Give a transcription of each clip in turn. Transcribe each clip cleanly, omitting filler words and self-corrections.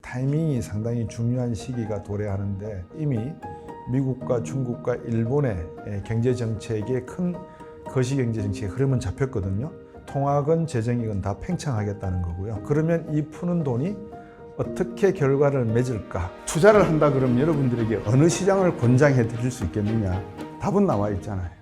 타이밍이 상당히 중요한 시기가 도래하는데 이미 미국과 중국과 일본의 경제 정책에 큰 거시 경제 정책의 흐름은 잡혔거든요. 통화건 재정이건 다 팽창하겠다는 거고요. 그러면 이 푸는 돈이 어떻게 결과를 맺을까? 투자를 한다 그러면 여러분들에게 어느 시장을 권장해 드릴 수 있겠느냐? 답은 나와 있잖아요.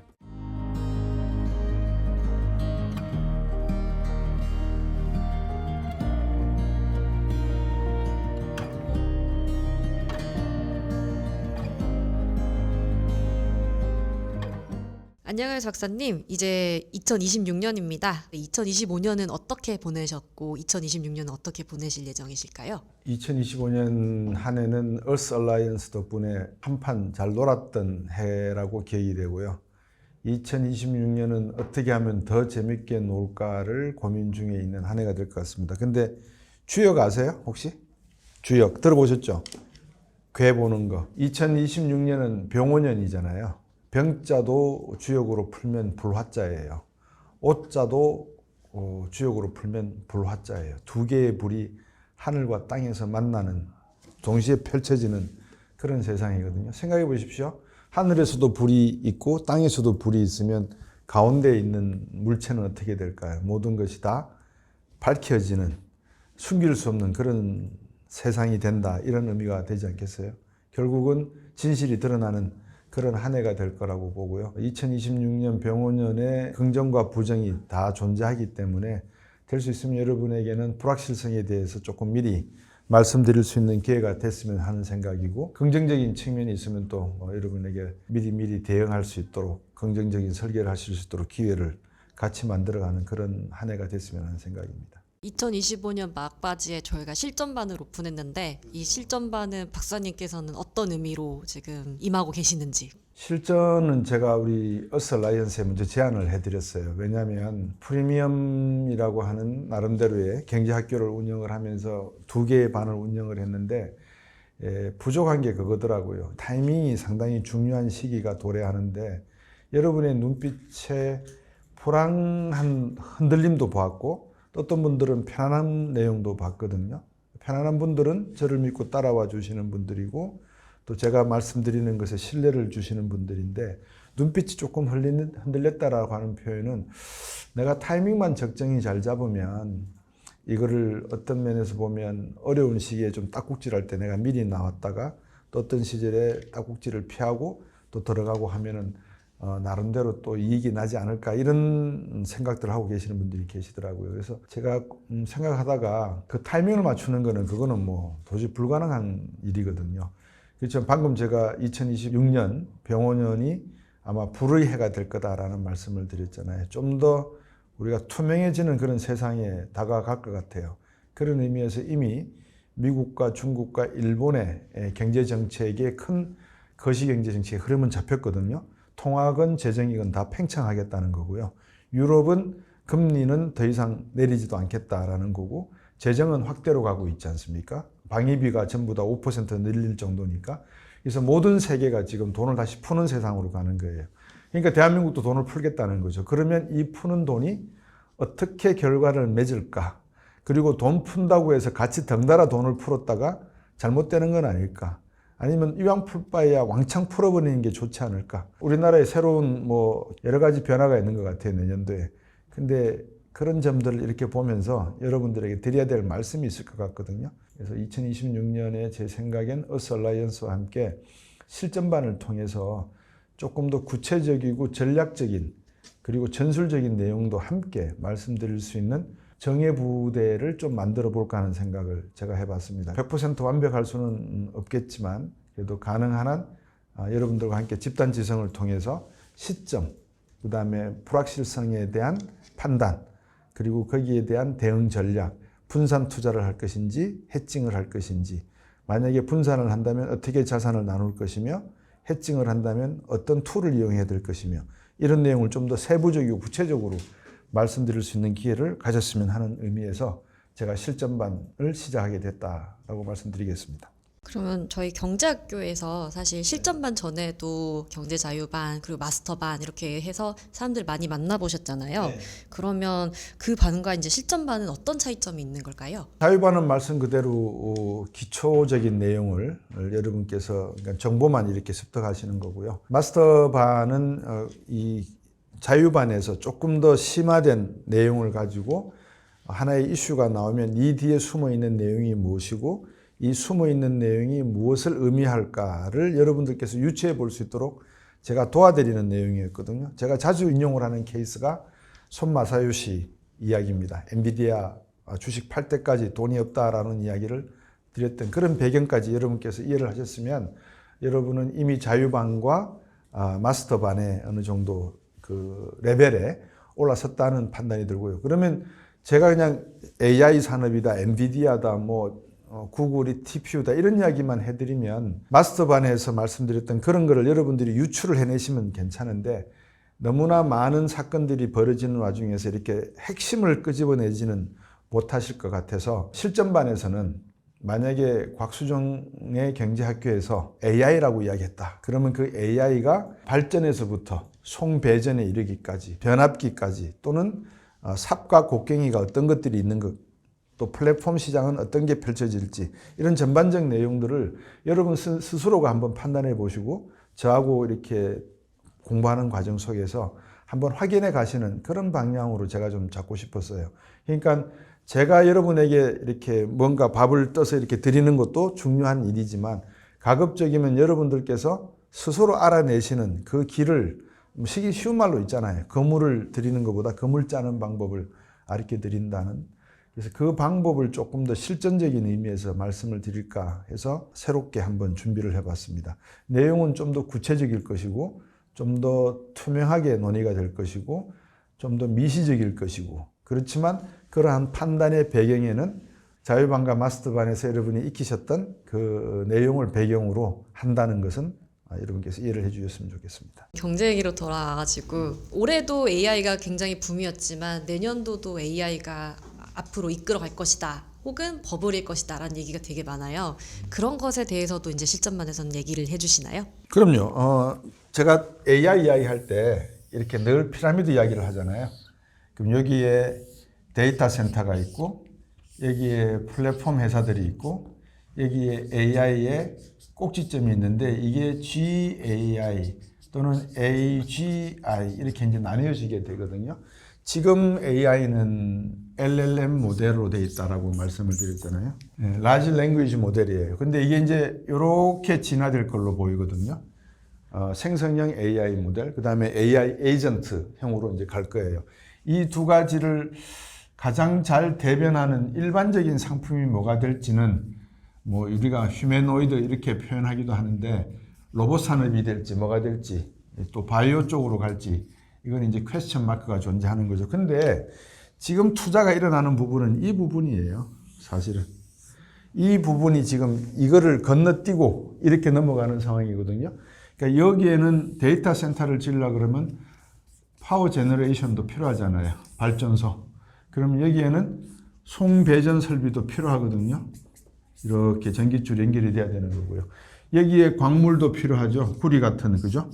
안녕하세요, 박사님. 이제 2026년입니다. 2025년은 어떻게 보내셨고 2026년은 어떻게 보내실 예정이실까요? 2025년 한 해는 얼스 얼라이언스 덕분에 한판 잘 놀았던 해라고 기억이 되고요. 2026년은 어떻게 하면 더 재밌게 놀까를 고민 중에 있는 한 해가 될 것 같습니다. 근데 주역 아세요? 혹시? 주역 들어보셨죠? 괴 보는 거. 2026년은 병오년이잖아요. 병자도 주역으로 풀면 불화자예요. 오자도 주역으로 풀면 불화자예요. 두 개의 불이 하늘과 땅에서 만나는, 동시에 펼쳐지는 그런 세상이거든요. 생각해 보십시오. 하늘에서도 불이 있고 땅에서도 불이 있으면 가운데 있는 물체는 어떻게 될까요? 모든 것이 다 밝혀지는, 숨길 수 없는 그런 세상이 된다, 이런 의미가 되지 않겠어요? 결국은 진실이 드러나는 그런 한 해가 될 거라고 보고요. 2026년 병오년에 긍정과 부정이 다 존재하기 때문에 될 수 있으면 여러분에게는 불확실성에 대해서 조금 미리 말씀드릴 수 있는 기회가 됐으면 하는 생각이고, 긍정적인 측면이 있으면 또 여러분에게 미리 대응할 수 있도록, 긍정적인 설계를 하실 수 있도록 기회를 같이 만들어가는 그런 한 해가 됐으면 하는 생각입니다. 2025년 막바지에 저희가 실전반을 오픈했는데 이 실전반은 박사님께서는 어떤 의미로 지금 임하고 계시는지? 실전은 제가 우리 얼스 얼라이언스에 먼저 제안을 해드렸어요. 왜냐하면 프리미엄이라고 하는 나름대로의 경제학교를 운영을 하면서 두 개의 반을 운영을 했는데 부족한 게 그거더라고요. 타이밍이 상당히 중요한 시기가 도래하는데 여러분의 눈빛에 불안한 흔들림도 보았고, 어떤 분들은 편안한 내용도 봤거든요. 편안한 분들은 저를 믿고 따라와 주시는 분들이고, 또 제가 말씀드리는 것에 신뢰를 주시는 분들인데, 눈빛이 조금 흔들렸다라고 하는 표현은 내가 타이밍만 적정히 잘 잡으면, 이거를 어떤 면에서 보면 어려운 시기에 좀 딱국질할 때 내가 미리 나왔다가 또 어떤 시절에 딱국질을 피하고 또 들어가고 하면은 나름대로 또 이익이 나지 않을까, 이런 생각들을 하고 계시는 분들이 계시더라고요. 그래서 제가 생각하다가 그 타이밍을 맞추는 거는 그거는 뭐 도저히 불가능한 일이거든요. 그렇죠. 방금 제가 2026년 병오년이 아마 불의 해가 될 거다라는 말씀을 드렸잖아요. 좀 더 우리가 투명해지는 그런 세상에 다가갈 것 같아요. 그런 의미에서 이미 미국과 중국과 일본의 경제 정책에 큰 거시 경제 정책의 흐름은 잡혔거든요. 통화건 재정이건 다 팽창하겠다는 거고요. 유럽은 금리는 더 이상 내리지도 않겠다라는 거고, 재정은 확대로 가고 있지 않습니까? 방위비가 전부 다 5% 늘릴 정도니까. 그래서 모든 세계가 지금 돈을 다시 푸는 세상으로 가는 거예요. 그러니까 대한민국도 돈을 풀겠다는 거죠. 그러면 이 푸는 돈이 어떻게 결과를 맺을까? 그리고 돈 푼다고 해서 같이 덩달아 돈을 풀었다가 잘못되는 건 아닐까? 아니면 이왕 풀 바에야 왕창 풀어버리는 게 좋지 않을까? 우리나라에 새로운 여러 가지 변화가 있는 것 같아요, 내년도에. 근데 그런 점들을 이렇게 보면서 여러분들에게 드려야 될 말씀이 있을 것 같거든요. 그래서 2026년에 제 생각엔 얼스 얼라이언스와 함께 실전반을 통해서 조금 더 구체적이고 전략적인, 그리고 전술적인 내용도 함께 말씀드릴 수 있는 정예부대를 좀 만들어 볼까 하는 생각을 제가 해봤습니다. 100% 완벽할 수는 없겠지만 그래도 가능한 한 여러분들과 함께 집단지성을 통해서 시점, 그 다음에 불확실성에 대한 판단, 그리고 거기에 대한 대응 전략, 분산 투자를 할 것인지 해칭을 할 것인지, 만약에 분산을 한다면 어떻게 자산을 나눌 것이며, 해칭을 한다면 어떤 툴을 이용해야 될 것이며, 이런 내용을 좀 더 세부적이고 구체적으로 말씀드릴 수 있는 기회를 가졌으면 하는 의미에서 제가 실전반을 시작하게 됐다라고 말씀드리겠습니다. 그러면 저희 경제학교에서 사실 실전반 전에도 경제자유반 그리고 마스터반 이렇게 해서 사람들 많이 만나보셨잖아요. 네. 그러면 그 반과 이제 실전반은 어떤 차이점이 있는 걸까요? 자유반은 말씀 그대로 기초적인 내용을 여러분께서 그러니까 정보만 이렇게 습득하시는 거고요. 마스터반은 이 자유반에서 조금 더 심화된 내용을 가지고 하나의 이슈가 나오면 이 뒤에 숨어 있는 내용이 무엇이고 이 숨어 있는 내용이 무엇을 의미할까를 여러분들께서 유추해 볼 수 있도록 제가 도와드리는 내용이었거든요. 제가 자주 인용을 하는 케이스가 손마사요시 이야기입니다. 엔비디아 주식 팔 때까지 돈이 없다라는 이야기를 드렸던 그런 배경까지 여러분께서 이해를 하셨으면 여러분은 이미 자유반과 마스터반에 어느 정도 그 레벨에 올라섰다는 판단이 들고요. 그러면 제가 그냥 AI 산업이다, 엔비디아다, 구글이 TPU다 이런 이야기만 해드리면 마스터반에서 말씀드렸던 그런 거를 여러분들이 유추를 해내시면 괜찮은데 너무나 많은 사건들이 벌어지는 와중에서 이렇게 핵심을 끄집어내지는 못하실 것 같아서 실전반에서는 만약에 곽수정의 경제학교에서 AI라고 이야기했다. 그러면 그 AI가 발전에서부터 송배전에 이르기까지 변압기까지 또는 삽과 곡괭이가 어떤 것들이 있는 것 또 플랫폼 시장은 어떤 게 펼쳐질지 이런 전반적 내용들을 여러분 스스로가 한번 판단해 보시고 저하고 이렇게 공부하는 과정 속에서 한번 확인해 가시는 그런 방향으로 제가 좀 잡고 싶었어요. 그러니까 제가 여러분에게 이렇게 뭔가 밥을 떠서 이렇게 드리는 것도 중요한 일이지만 가급적이면 여러분들께서 스스로 알아내시는 그 길을 시기 쉬운 말로 있잖아요. 거물을 드리는 것보다 거물 짜는 방법을 가르쳐 드린다는 그래서 그 방법을 조금 더 실전적인 의미에서 말씀을 드릴까 해서 새롭게 한번 준비를 해봤습니다. 내용은 좀 더 구체적일 것이고 좀 더 투명하게 논의가 될 것이고 좀 더 미시적일 것이고 그렇지만 그러한 판단의 배경에는 자유반과 마스터반에서 여러분이 익히셨던 그 내용을 배경으로 한다는 것은 여러분께서 이해를 해 주셨으면 좋겠습니다. 경제 얘기로 돌아와가지고 올해도 AI가 굉장히 붐이었지만 내년도도 AI가 앞으로 이끌어 갈 것이다. 혹은 버블일 것이다 라는 얘기가 되게 많아요. 그런 것에 대해서도 이제 실전반에서는 얘기를 해주시나요? 그럼요. 제가 AI 이야기 할 때 이렇게 늘 피라미드 이야기를 하잖아요. 그럼 여기에 데이터 센터가 있고 여기에 플랫폼 회사들이 있고 여기에 AI의 꼭지점이 있는데 이게 GAI 또는 AGI 이렇게 이제 나뉘어지게 되거든요. 지금 AI는 LLM 모델로 되어 있다라고 말씀을 드렸잖아요. 네, 라지 랭귀지 모델이에요. 근데 이게 이제 이렇게 진화될 걸로 보이거든요. 생성형 AI 모델, 그 다음에 AI 에이전트형으로 이제 갈 거예요. 이 두 가지를 가장 잘 대변하는 일반적인 상품이 뭐가 될지는 우리가 휴메노이드 이렇게 표현하기도 하는데 로봇 산업이 될지 뭐가 될지 또 바이오 쪽으로 갈지 이건 이제 퀘스천 마크가 존재하는 거죠. 근데 지금 투자가 일어나는 부분은 이 부분이에요. 사실은. 이 부분이 지금 이거를 건너뛰고 이렇게 넘어가는 상황이거든요. 그러니까 여기에는 데이터 센터를 지으려고 그러면 파워 제너레이션도 필요하잖아요. 발전소. 그럼 여기에는 송배전 설비도 필요하거든요. 이렇게 전기줄 연결이 돼야 되는 거고요. 여기에 광물도 필요하죠. 구리 같은, 그죠?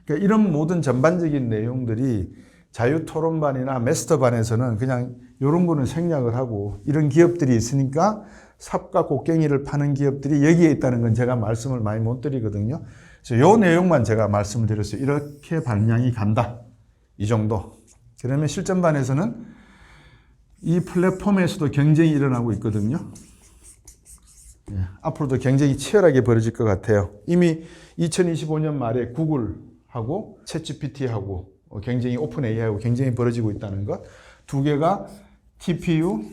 그러니까 이런 모든 전반적인 내용들이 자유토론반이나 마스터반에서는 그냥 이런 거는 생략을 하고 이런 기업들이 있으니까 삽과 곡괭이를 파는 기업들이 여기에 있다는 건 제가 말씀을 많이 못 드리거든요. 그래서 이 내용만 제가 말씀을 드렸어요. 이렇게 방향이 간다. 이 정도. 그러면 실전반에서는 이 플랫폼에서도 경쟁이 일어나고 있거든요. 앞으로도 경쟁이 치열하게 벌어질 것 같아요. 이미 2025년 말에 구글하고 챗GPT하고 경쟁이 오픈 AI하고 경쟁이 벌어지고 있다는 것. 두 개가 TPU,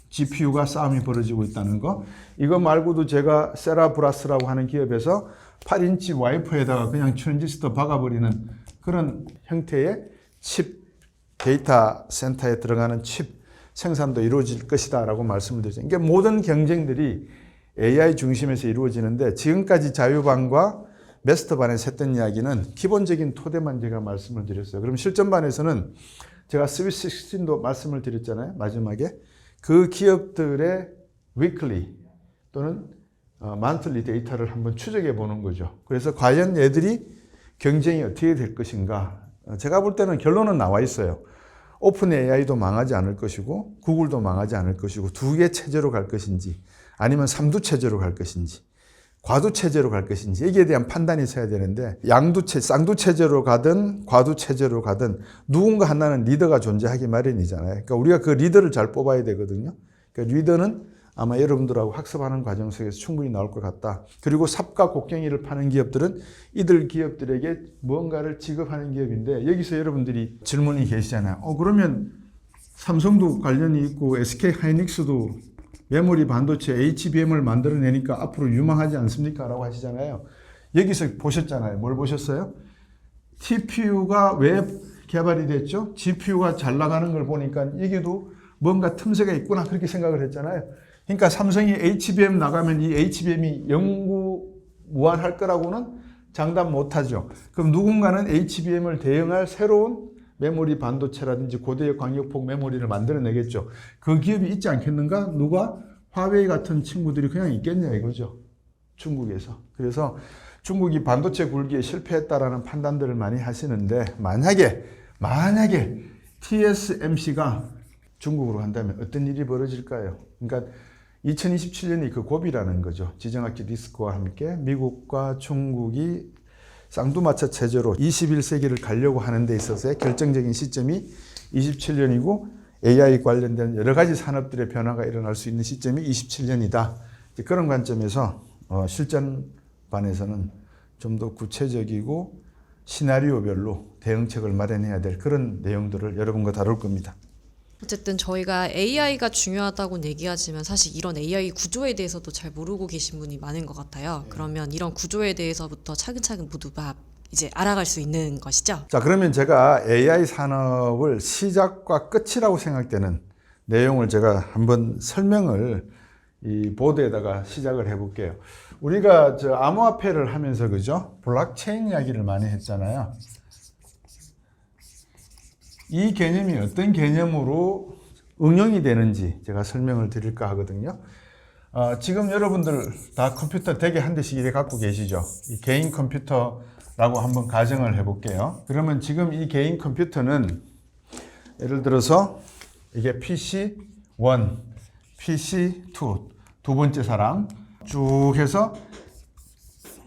GPU가 싸움이 벌어지고 있다는 것. 이거 말고도 제가 세라브라스라고 하는 기업에서 8인치 와이퍼에다가 그냥 트랜지스터 박아버리는 그런 형태의 칩, 데이터 센터에 들어가는 칩 생산도 이루어질 것이다 라고 말씀을 드렸죠. 그러니까 모든 경쟁들이 AI 중심에서 이루어지는데 지금까지 자유반과 마스터반에서 했던 이야기는 기본적인 토대만 제가 말씀을 드렸어요. 그럼 실전반에서는 제가 스위스 16도 말씀을 드렸잖아요. 마지막에 그 기업들의 위클리 또는 monthly 데이터를 한번 추적해 보는 거죠. 그래서 과연 얘들이 경쟁이 어떻게 될 것인가. 제가 볼 때는 결론은 나와 있어요. 오픈 AI도 망하지 않을 것이고 구글도 망하지 않을 것이고 두 개 체제로 갈 것인지 아니면 삼두 체제로 갈 것인지 과두 체제로 갈 것인지 여기에 대한 판단이 있어야 되는데 쌍두 체제로 가든 과두 체제로 가든 누군가 하나는 리더가 존재하기 마련이잖아요. 그러니까 우리가 그 리더를 잘 뽑아야 되거든요. 그러니까 리더는 아마 여러분들하고 학습하는 과정 속에서 충분히 나올 것 같다. 그리고 삽과 곡괭이를 파는 기업들은 이들 기업들에게 무언가를 지급하는 기업인데 여기서 여러분들이 질문이 계시잖아요. 그러면 삼성도 관련이 있고 SK 하이닉스도 메모리 반도체 HBM을 만들어내니까 앞으로 유망하지 않습니까? 라고 하시잖아요. 여기서 보셨잖아요. 뭘 보셨어요? TPU가 왜 개발이 됐죠? GPU가 잘 나가는 걸 보니까 이게도 뭔가 틈새가 있구나 그렇게 생각을 했잖아요. 그러니까 삼성이 HBM 나가면 이 HBM이 영구 무한할 거라고는 장담 못하죠. 그럼 누군가는 HBM을 대응할 새로운 메모리 반도체라든지 고대역 광역폭 메모리를 만들어내겠죠. 그 기업이 있지 않겠는가? 누가? 화웨이 같은 친구들이 그냥 있겠냐 이거죠. 중국에서. 그래서 중국이 반도체 굴기에 실패했다라는 판단들을 많이 하시는데 만약에 TSMC가 중국으로 간다면 어떤 일이 벌어질까요? 그러니까 2027년이 그 고비라는 거죠. 지정학적 리스크와 함께 미국과 중국이 쌍두마차 체제로 21세기를 가려고 하는 데 있어서의 결정적인 시점이 27년이고 AI 관련된 여러 가지 산업들의 변화가 일어날 수 있는 시점이 27년이다. 그런 관점에서 실전반에서는 좀 더 구체적이고 시나리오별로 대응책을 마련해야 될 그런 내용들을 여러분과 다룰 겁니다. 어쨌든 저희가 AI가 중요하다고는 얘기하지만 사실 이런 AI 구조에 대해서도 잘 모르고 계신 분이 많은 것 같아요. 그러면 이런 구조에 대해서부터 차근차근 모두가 이제 알아갈 수 있는 것이죠. 자, 그러면 제가 AI 산업을 시작과 끝이라고 생각되는 내용을 제가 한번 설명을 이 보드에다가 시작을 해볼게요. 우리가 암호화폐를 하면서 그죠? 블록체인 이야기를 많이 했잖아요. 이 개념이 어떤 개념으로 응용이 되는지 제가 설명을 드릴까 하거든요. 지금 여러분들 다 컴퓨터 대개 한 대씩 이렇게 갖고 계시죠? 이 개인 컴퓨터라고 한번 가정을 해볼게요. 그러면 지금 이 개인 컴퓨터는 예를 들어서 이게 PC1, PC2, 두 번째 사람 쭉 해서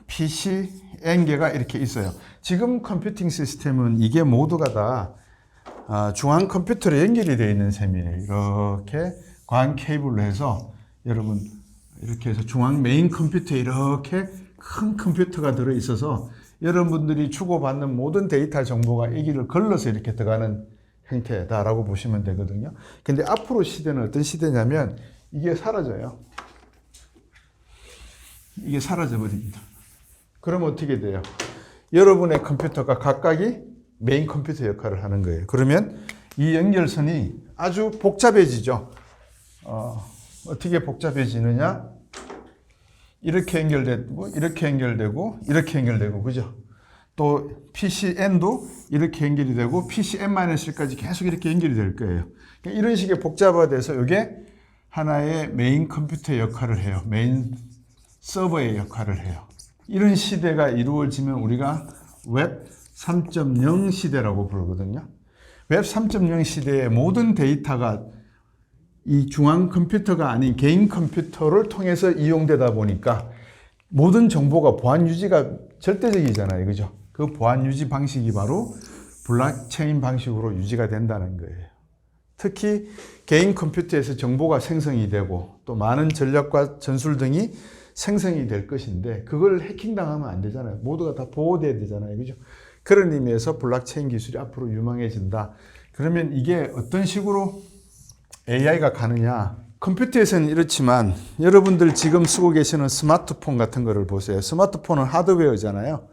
PCn개가 이렇게 있어요. 지금 컴퓨팅 시스템은 이게 모두가 다 중앙 컴퓨터로 연결이 되어 있는 셈이에요. 이렇게 광 케이블로 해서 여러분 이렇게 해서 중앙 메인 컴퓨터에 이렇게 큰 컴퓨터가 들어 있어서 여러분들이 주고받는 모든 데이터 정보가 여기를 걸러서 이렇게 들어가는 형태다라고 보시면 되거든요. 근데 앞으로 시대는 어떤 시대냐면 이게 사라져요. 이게 사라져 버립니다. 그러면 어떻게 돼요? 여러분의 컴퓨터가 각각이 메인 컴퓨터 역할을 하는 거예요. 그러면 이 연결선이 아주 복잡해지죠. 어떻게 복잡해지느냐? 이렇게 연결되고, 이렇게 연결되고, 이렇게 연결되고, 그죠? 또 PCN도 이렇게 연결이 되고, PCN-1까지 계속 이렇게 연결이 될 거예요. 그러니까 이런 식의 복잡화돼서 이게 하나의 메인 컴퓨터 역할을 해요. 메인 서버의 역할을 해요. 이런 시대가 이루어지면 우리가 웹 3.0 시대라고 부르거든요. 웹 3.0 시대의 모든 데이터가 이 중앙 컴퓨터가 아닌 개인 컴퓨터를 통해서 이용되다 보니까 모든 정보가 보안 유지가 절대적이잖아요. 그죠? 그 보안 유지 방식이 바로 블록체인 방식으로 유지가 된다는 거예요. 특히 개인 컴퓨터에서 정보가 생성이 되고 또 많은 전략과 전술 등이 생성이 될 것인데 그걸 해킹당하면 안 되잖아요. 모두가 다 보호돼야 되잖아요. 그죠? 그런 의미에서 블록체인 기술이 앞으로 유망해진다. 그러면 이게 어떤 식으로 AI가 가느냐? 컴퓨터에서는 이렇지만 여러분들 지금 쓰고 계시는 스마트폰 같은 거를 보세요. 스마트폰은 하드웨어잖아요.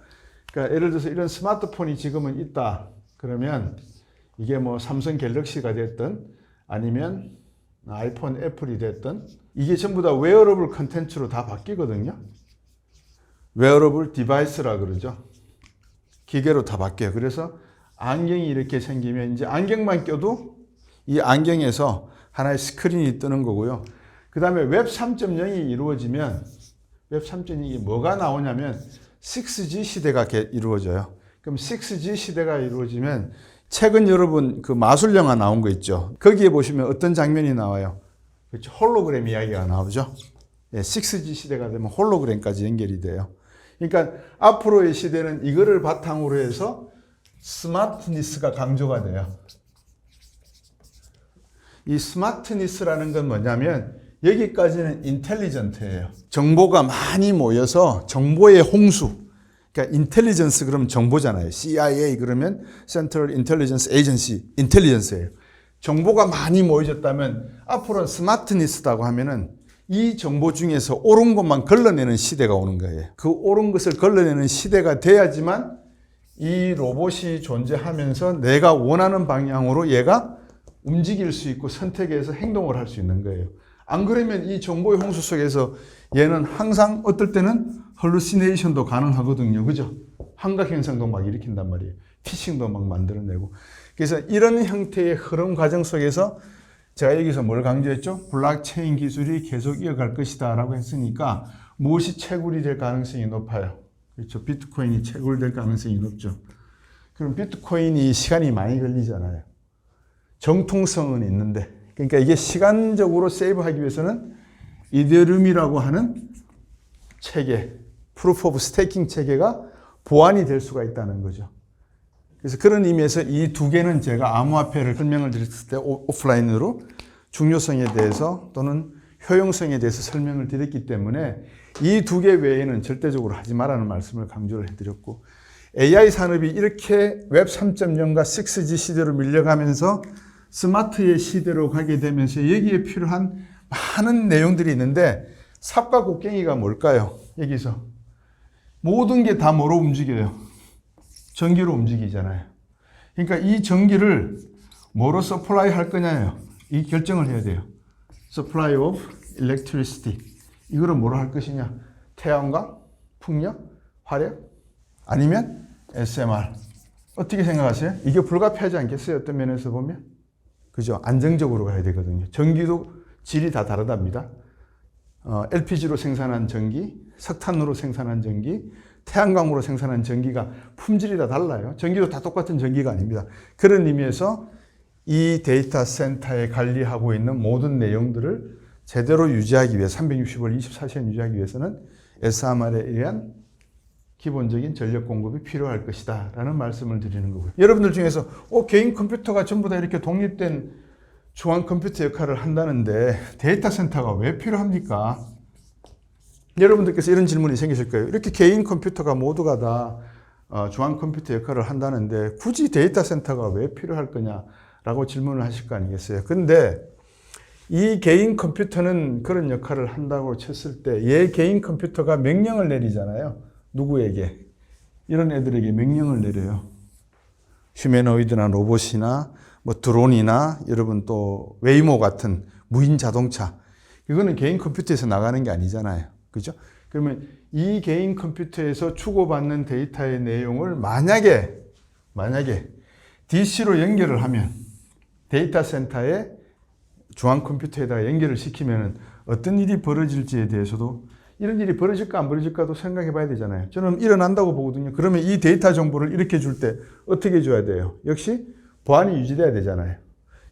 그러니까 예를 들어서 이런 스마트폰이 지금은 있다. 그러면 이게 뭐 삼성 갤럭시가 됐든 아니면 아이폰 애플이 됐든 이게 전부 다 웨어러블 컨텐츠로 다 바뀌거든요. 웨어러블 디바이스라 그러죠. 기계로 다 바뀌어요. 그래서 안경이 이렇게 생기면 이제 안경만 껴도 이 안경에서 하나의 스크린이 뜨는 거고요. 그 다음에 웹 3.0이 이루어지면 웹 3.2이 뭐가 나오냐면 6G 시대가 이루어져요. 그럼 6G 시대가 이루어지면 최근 여러분 그 마술 영화 나온 거 있죠. 거기에 보시면 어떤 장면이 나와요. 그렇죠. 홀로그램 이야기가 나오죠. 예, 6G 시대가 되면 홀로그램까지 연결이 돼요. 그러니까 앞으로의 시대는 이거를 바탕으로 해서 스마트니스가 강조가 돼요. 이 스마트니스라는 건 뭐냐면 여기까지는 인텔리전트예요. 정보가 많이 모여서 정보의 홍수. 그러니까 인텔리전스 그러면 정보잖아요. CIA 그러면 Central Intelligence Agency, 인텔리전스예요. 정보가 많이 모여졌다면 앞으로는 스마트니스라고 하면은 이 정보 중에서 옳은 것만 걸러내는 시대가 오는 거예요. 그 옳은 것을 걸러내는 시대가 돼야지만 이 로봇이 존재하면서 내가 원하는 방향으로 얘가 움직일 수 있고 선택해서 행동을 할 수 있는 거예요. 안 그러면 이 정보의 홍수 속에서 얘는 항상 어떨 때는 헐루시네이션도 가능하거든요. 그죠? 환각 현상도 막 일으킨단 말이에요. 피싱도 막 만들어내고. 그래서 이런 형태의 흐름 과정 속에서 제가 여기서 뭘 강조했죠? 블록체인 기술이 계속 이어갈 것이다 라고 했으니까 무엇이 채굴이 될 가능성이 높아요? 그렇죠? 비트코인이 채굴될 가능성이 높죠. 그럼 비트코인이 시간이 많이 걸리잖아요. 정통성은 있는데, 그러니까 이게 시간적으로 세이브하기 위해서는 이더리움이라고 하는 체계, 프루프 오브 스테이킹 체계가 보완이 될 수가 있다는 거죠. 그래서 그런 의미에서 이 두 개는 제가 암호화폐를 설명을 드렸을 때 오프라인으로 중요성에 대해서 또는 효용성에 대해서 설명을 드렸기 때문에 이 두 개 외에는 절대적으로 하지 말라는 말씀을 강조를 해드렸고, AI 산업이 이렇게 웹 3.0과 6G 시대로 밀려가면서 스마트의 시대로 가게 되면서 여기에 필요한 많은 내용들이 있는데 삽과 곡괭이가 뭘까요? 여기서 모든 게 다 뭐로 움직여요? 전기로 움직이잖아요. 그러니까 이 전기를 뭐로 서플라이 할 거냐요? 이 결정을 해야 돼요. Supply of electricity. 이거를 뭐로 할 것이냐? 태양광, 풍력, 화력, 아니면 SMR. 어떻게 생각하세요? 이게 불가피하지 않겠어요? 어떤 면에서 보면? 그죠? 안정적으로 가야 되거든요. 전기도 질이 다 다르답니다. LPG로 생산한 전기, 석탄으로 생산한 전기, 태양광으로 생산한 전기가 품질이 다 달라요. 전기도 다 똑같은 전기가 아닙니다. 그런 의미에서 이 데이터 센터에 관리하고 있는 모든 내용들을 제대로 유지하기 위해 365일 24시간 유지하기 위해서는 SMR에 의한 기본적인 전력 공급이 필요할 것이다 라는 말씀을 드리는 거고요. 여러분들 중에서 개인 컴퓨터가 전부 다 이렇게 독립된 중앙 컴퓨터 역할을 한다는데 데이터 센터가 왜 필요합니까? 여러분들께서 이런 질문이 생기실 거예요. 이렇게 개인 컴퓨터가 모두가 다 중앙 컴퓨터 역할을 한다는데 굳이 데이터 센터가 왜 필요할 거냐라고 질문을 하실 거 아니겠어요? 근데 이 개인 컴퓨터는 그런 역할을 한다고 쳤을 때 얘 개인 컴퓨터가 명령을 내리잖아요. 누구에게? 이런 애들에게 명령을 내려요. 휴메노이드나 로봇이나 뭐 드론이나 여러분 또 웨이모 같은 무인 자동차. 이거는 개인 컴퓨터에서 나가는 게 아니잖아요. 그죠? 그러면 이 개인 컴퓨터에서 주고받는 데이터의 내용을 만약에 DC로 연결을 하면 데이터 센터에 중앙 컴퓨터에다가 연결을 시키면 어떤 일이 벌어질지에 대해서도 이런 일이 벌어질까 안 벌어질까도 생각해 봐야 되잖아요. 저는 일어난다고 보거든요. 그러면 이 데이터 정보를 이렇게 줄 때 어떻게 줘야 돼요? 역시 보안이 유지돼야 되잖아요.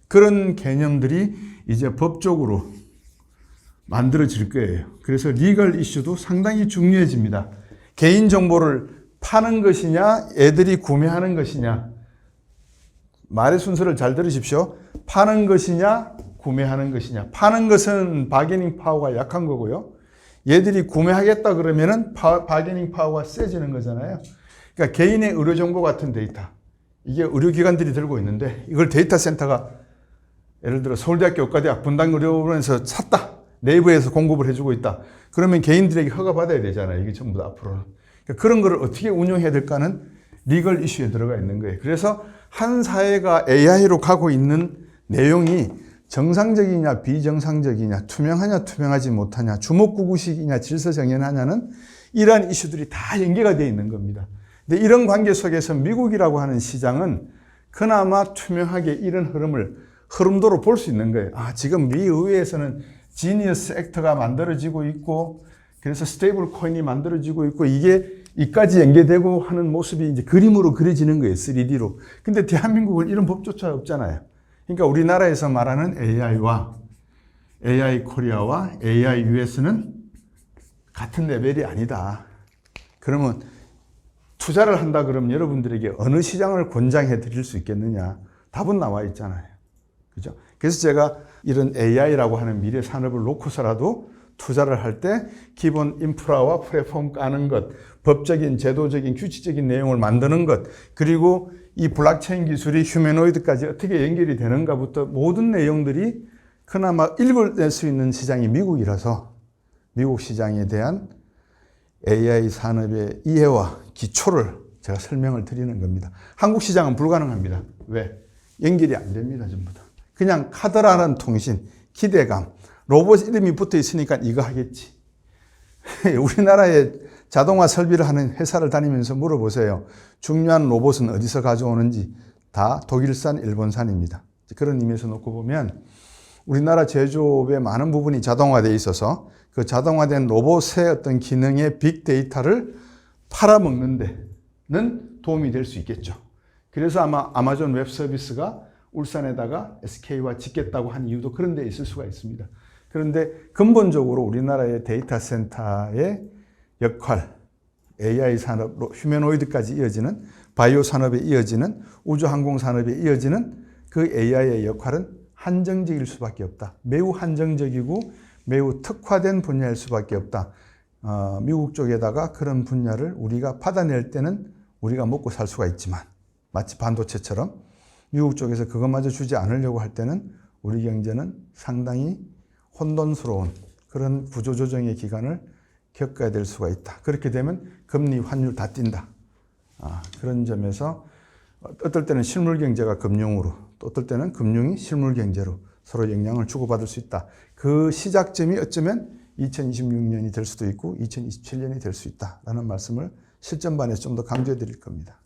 그런 개념들이 이제 법적으로 만들어질 거예요. 그래서 리걸 이슈도 상당히 중요해집니다. 개인정보를 파는 것이냐, 애들이 구매하는 것이냐. 말의 순서를 잘 들으십시오. 파는 것이냐, 구매하는 것이냐. 파는 것은 바게닝 파워가 약한 거고요. 얘들이 구매하겠다 그러면은 바게닝 파워가 세지는 거잖아요. 그러니까 개인의 의료정보 같은 데이터. 이게 의료기관들이 들고 있는데 이걸 데이터 센터가 예를 들어 서울대학교 의과대학 분당의료원에서 샀다. 내부에서 공급을 해주고 있다. 그러면 개인들에게 허가받아야 되잖아요. 이게 전부 다 앞으로는. 그러니까 그런 거를 어떻게 운영해야 될까는 리걸 이슈에 들어가 있는 거예요. 그래서 한 사회가 AI로 가고 있는 내용이 정상적이냐 비정상적이냐 투명하냐 투명하지 못하냐 주먹구구식이냐 질서정연하냐는 이러한 이슈들이 다 연계가 되어 있는 겁니다. 근데 이런 관계 속에서 미국이라고 하는 시장은 그나마 투명하게 이런 흐름도로 볼 수 있는 거예요. 지금 미 의회에서는 지니어스 액트가 만들어지고 있고 그래서 스테이블 코인이 만들어지고 있고 이게 이까지 연계되고 하는 모습이 이제 그림으로 그려지는 거예요. 3D로. 근데 대한민국은 이런 법조차 없잖아요. 그러니까 우리나라에서 말하는 AI와 AI 코리아와 AI US는 같은 레벨이 아니다. 그러면 투자를 한다 그러면 여러분들에게 어느 시장을 권장해 드릴 수 있겠느냐? 답은 나와 있잖아요. 그죠? 그래서 제가 이런 AI라고 하는 미래 산업을 놓고서라도 투자를 할 때 기본 인프라와 플랫폼 까는 것, 법적인, 제도적인, 규칙적인 내용을 만드는 것, 그리고 이 블록체인 기술이 휴머노이드까지 어떻게 연결이 되는가부터 모든 내용들이 그나마 읽어낼 수 있는 시장이 미국이라서 미국 시장에 대한 AI 산업의 이해와 기초를 제가 설명을 드리는 겁니다. 한국 시장은 불가능합니다. 왜? 연결이 안 됩니다. 전부 다. 그냥 카드라는 통신, 기대감, 로봇 이름이 붙어 있으니까 이거 하겠지. 우리나라에 자동화 설비를 하는 회사를 다니면서 물어보세요. 중요한 로봇은 어디서 가져오는지 다 독일산, 일본산입니다. 그런 의미에서 놓고 보면 우리나라 제조업의 많은 부분이 자동화되어 있어서 그 자동화된 로봇의 어떤 기능의 빅데이터를 팔아먹는 데는 도움이 될 수 있겠죠. 그래서 아마 아마존 웹 서비스가 울산에다가 SK와 짓겠다고 한 이유도 그런 데 있을 수가 있습니다. 그런데 근본적으로 우리나라의 데이터 센터의 역할, AI 산업으로 휴머노이드까지 이어지는 바이오 산업에 이어지는 우주 항공 산업에 이어지는 그 AI의 역할은 한정적일 수밖에 없다. 매우 한정적이고 매우 특화된 분야일 수밖에 없다. 미국 쪽에다가 그런 분야를 우리가 받아낼 때는 우리가 먹고 살 수가 있지만 마치 반도체처럼 미국 쪽에서 그것마저 주지 않으려고 할 때는 우리 경제는 상당히 혼돈스러운 그런 구조조정의 기간을 겪어야 될 수가 있다. 그렇게 되면 금리, 환율 다 뛴다. 그런 점에서 어떨 때는 실물 경제가 금융으로, 또 어떨 때는 금융이 실물 경제로 서로 영향을 주고받을 수 있다. 그 시작점이 어쩌면 2026년이 될 수도 있고 2027년이 될 수 있다라는 말씀을 실전반에서 좀 더 강조해 드릴 겁니다.